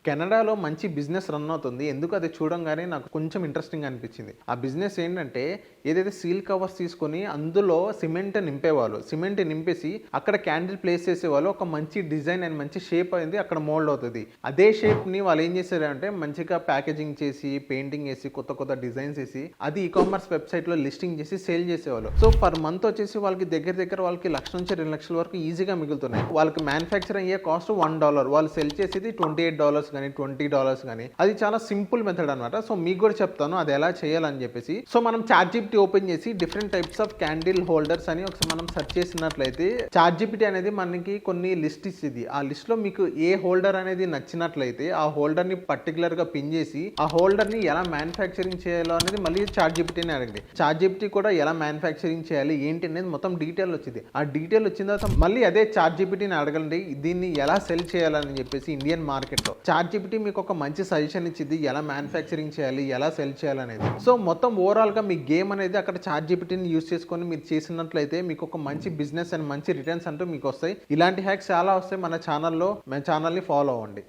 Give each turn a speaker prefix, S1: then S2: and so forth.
S1: కెనడాలో మంచి business run అవుతుంది. ఎందుకు అది చూడంగానే నాకు కొంచెం ఇంట్రెస్టింగ్ అనిపించింది. ఆ బిజినెస్ ఏంటంటే ఏదైతే సీల్ కవర్స్ తీసుకొని అందులో సిమెంట్ నింపేవాళ్ళు. సిమెంట్ నింపేసి అక్కడ క్యాండిల్ ప్లేస్ చేసేవాళ్ళు. ఒక మంచి డిజైన్ అండ్ మంచి షేప్ అనేది అక్కడ మోల్డ్ అవుతుంది. అదే షేప్ని వాళ్ళు ఏం చేశారంటే మంచిగా ప్యాకేజింగ్ చేసి పెయింటింగ్ వేసి కొత్త కొత్త డిజైన్స్ వేసి అది ఈ-కామర్స్ వెబ్సైట్లో లిస్టింగ్ చేసి సేల్ చేసేవాళ్ళు. సో పర్ మంత్ వచ్చేసి వాళ్ళకి దగ్గర వాళ్ళకి 1,00,000 నుంచి 2,00,000 వరకు ఈజీగా మిగులుతున్నాయి. వాళ్ళకి మ్యానుఫ్యాక్చర్ అయ్యే కాస్ట్ $1. వాళ్ళు సెల్ చేసేది $28 కానీ $20 కానీ. అది చాలా సింపుల్ మెథడ్ అనమాట. సో మీకు కూడా చెప్తాను అది ఎలా చేయాలని చెప్పేసి. సో మనం ChatGPT ఓపెన్ చేసి different types of candle holders అని ఒకసారి మనం సెర్చ్ చేసినట్లయితే ChatGPT అనేది మనకి కొన్ని లిస్ట్ ఇస్తుంది. ఆ లిస్ట్ లో మీకు ఏ హోల్డర్ అనేది నచ్చినట్లయితే ఆ హోల్డర్ ని పర్టికులర్ గా పిన్ చేసి ఆ హోల్డర్ ని ఎలా మ్యానుఫ్యాక్చరింగ్ చేయాలో అనేది మళ్ళీ ChatGPTని అడగండి. ChatGPT కూడా ఎలా మ్యానుఫ్యాక్చరింగ్ చేయాలి ఏంటి అనేది మొత్తం డీటెయిల్ వచ్చింది. ఆ డీటెయిల్ వచ్చిన తర్వాత మళ్ళీ అదే ChatGPTని అడగండి దీన్ని ఎలా సెల్ చేయాలని చెప్పేసి ఇండియన్ మార్కెట్ లో. ChatGPT మీకు ఒక మంచి సజెషన్ ఇచ్చింది ఎలా మ్యానుఫ్యాక్చరింగ్ చేయాలి ఎలా సెల్ చేయాలనేది. సో మొత్తం ఓవరాల్ గా మీ గేమ్ అనేది అక్కడ ChatGPTని యూస్ చేసుకొని మీరు చేసినట్లయితే మీకు ఒక మంచి బిజినెస్ అండ్ మంచి రిటర్న్స్ అంటూ మీకు వస్తాయి. ఇలాంటి హ్యాక్స్ చాలా వస్తాయి మన ఛానల్లో. ఛానల్ని ఫాలో అవ్వండి.